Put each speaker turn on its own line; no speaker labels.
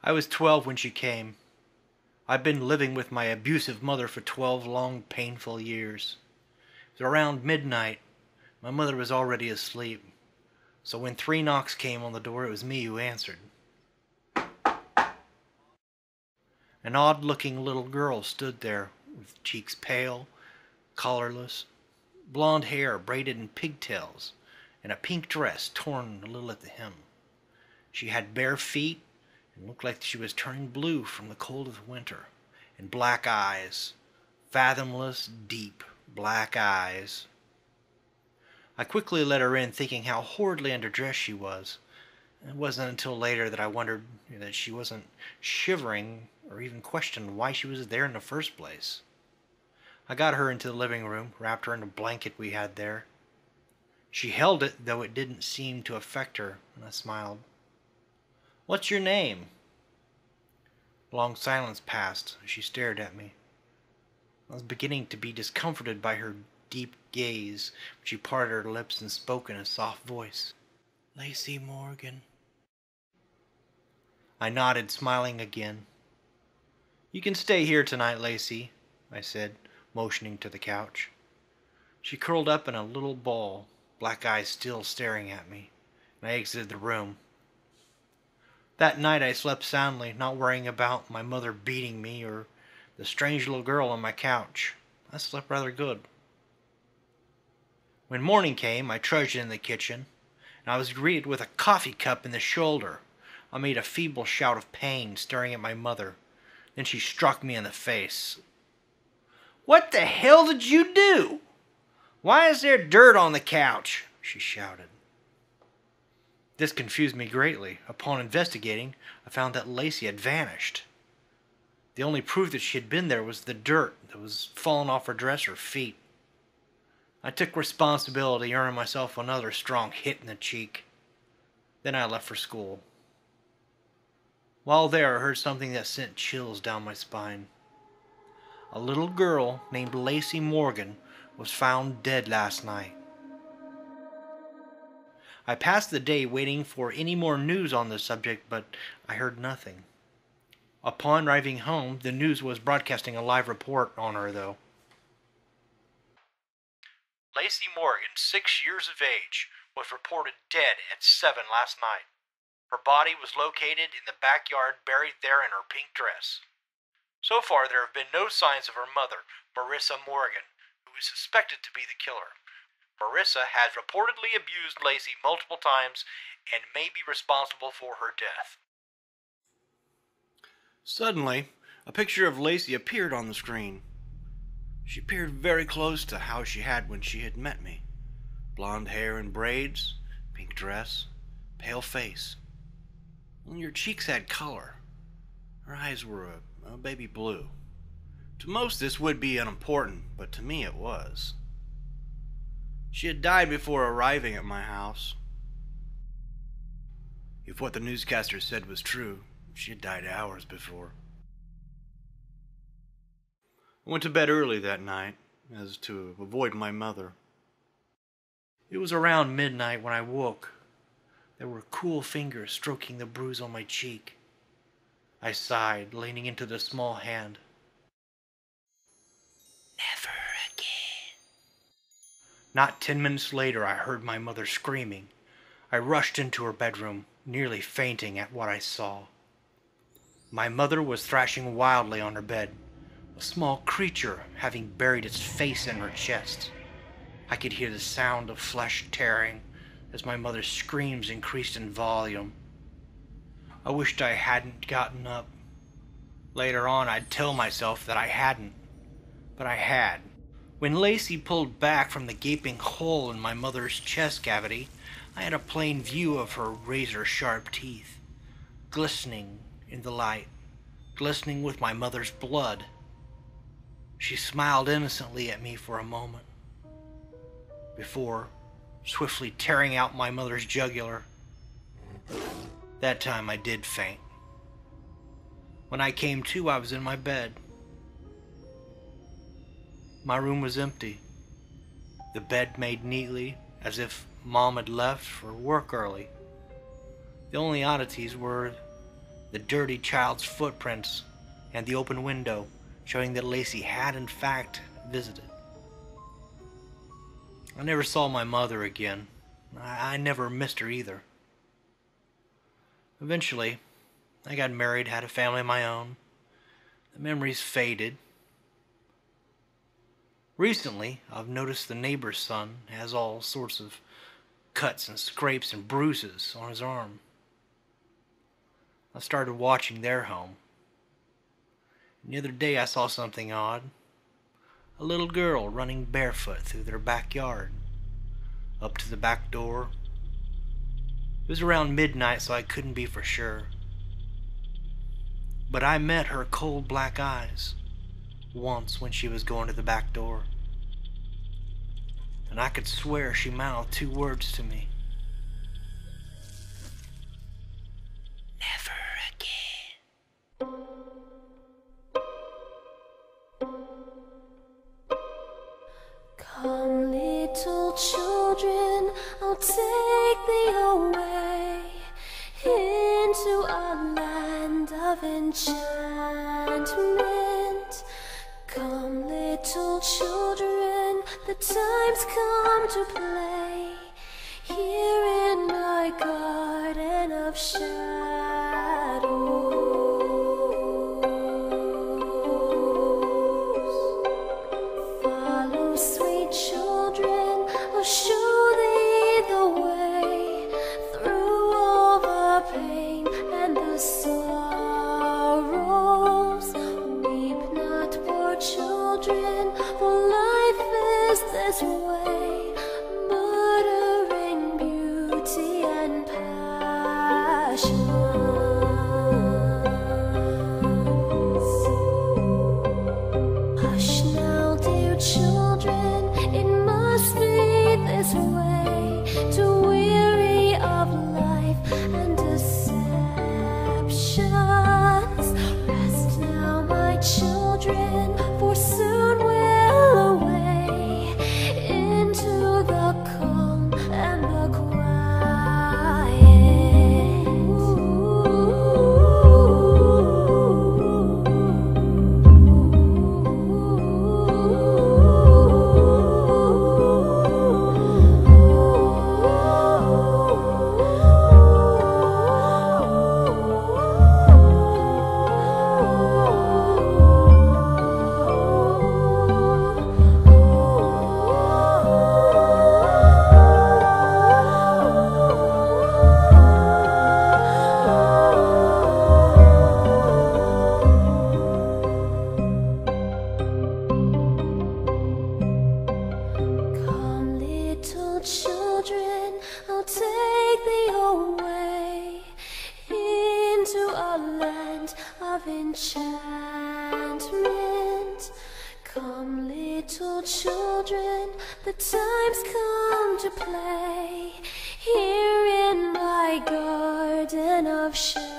I was 12 when she came. I'd been living with my abusive mother for 12 long, painful years. It was around midnight. My mother was already asleep. So when 3 knocks came on the door, it was me who answered. An odd-looking little girl stood there, with cheeks pale, colorless, blonde hair braided in pigtails, and a pink dress torn a little at the hem. She had bare feet and looked like she was turning blue from the cold of winter, and black eyes, fathomless, deep black eyes. I quickly let her in, thinking how horridly underdressed she was. It wasn't until later that I wondered that she wasn't shivering or even questioned why she was there in the first place. I got her into the living room, wrapped her in a blanket we had there. She held it, though it didn't seem to affect her, and I smiled. "What's your name?" A long silence passed as she stared at me. I was beginning to be discomforted by her deep gaze, but she parted her lips and spoke in a soft voice. "Lacey Morgan." I nodded, smiling again. "You can stay here tonight, Lacey," I said, motioning to the couch. She curled up in a little ball, black eyes still staring at me, and I exited the room. That night I slept soundly, not worrying about my mother beating me or the strange little girl on my couch. I slept rather good. When morning came, I trudged in the kitchen, and I was greeted with a coffee cup in the shoulder. I made a feeble shout of pain, staring at my mother. Then she struck me in the face. "What the hell did you do? Why is there dirt on the couch?" she shouted. This confused me greatly. Upon investigating, I found that Lacey had vanished. The only proof that she had been there was the dirt that was falling off her dress or feet. I took responsibility, earning myself another strong hit in the cheek. Then I left for school. While there, I heard something that sent chills down my spine. A little girl named Lacey Morgan was found dead last night. I passed the day waiting for any more news on the subject, but I heard nothing. Upon arriving home, the news was broadcasting a live report on her, though. Lacey Morgan, 6 years of age, was reported dead at 7 last night. Her body was located in the backyard, buried there in her pink dress. So far, there have been no signs of her mother, Marissa Morgan, who is suspected to be the killer. Marissa has reportedly abused Lacey multiple times and may be responsible for her death. Suddenly, a picture of Lacey appeared on the screen. She appeared very close to how she had when she had met me. Blonde hair and braids, pink dress, pale face. Only her cheeks had color. Her eyes were a baby blue. To most this would be unimportant, but to me it was. She had died before arriving at my house. If what the newscaster said was true, she had died hours before. I went to bed early that night, as to avoid my mother. It was around midnight when I woke. There were cool fingers stroking the bruise on my cheek. I sighed, leaning into the small hand. Never again. Not 10 minutes later, I heard my mother screaming. I rushed into her bedroom, nearly fainting at what I saw. My mother was thrashing wildly on her bed, a small creature having buried its face in her chest. I could hear the sound of flesh tearing as my mother's screams increased in volume. I wished I hadn't gotten up. Later on, I'd tell myself that I hadn't, but I had. When Lacey pulled back from the gaping hole in my mother's chest cavity, I had a plain view of her razor-sharp teeth, glistening in the light, glistening with my mother's blood. She smiled innocently at me for a moment, before swiftly tearing out my mother's jugular. That time I did faint. When I came to, I was in my bed. My room was empty. The bed made neatly, as if Mom had left for work early. The only oddities were the dirty child's footprints, and the open window showing that Lacey had in fact visited. I never saw my mother again. I never missed her either. Eventually, I got married, had a family of my own. The memories faded. Recently, I've noticed the neighbor's son has all sorts of cuts and scrapes and bruises on his arm. I started watching their home. And the other day I saw something odd. A little girl running barefoot through their backyard, up to the back door. It was around midnight, so I couldn't be for sure. But I met her cold black eyes once when she was going to the back door. And I could swear she mouthed 2 words to me. Never again.
Come, little children, I'll take thee away into a land of enchantment. Come, little children, the time's come to play here in my garden of shadows. Follow, sweet children, I'll show thee the way through all the pain and the sorrows. Weep not, poor children, for life is this way, murdering beauty and passion. Hush now, dear children, it must be this way, to weary of life and deceptions. Rest now, my children, for soon we'll away into the calm and the Come, little children, I'll take thee away into a land of enchantment. Come, little children, the time's come to play here in my garden of shadows.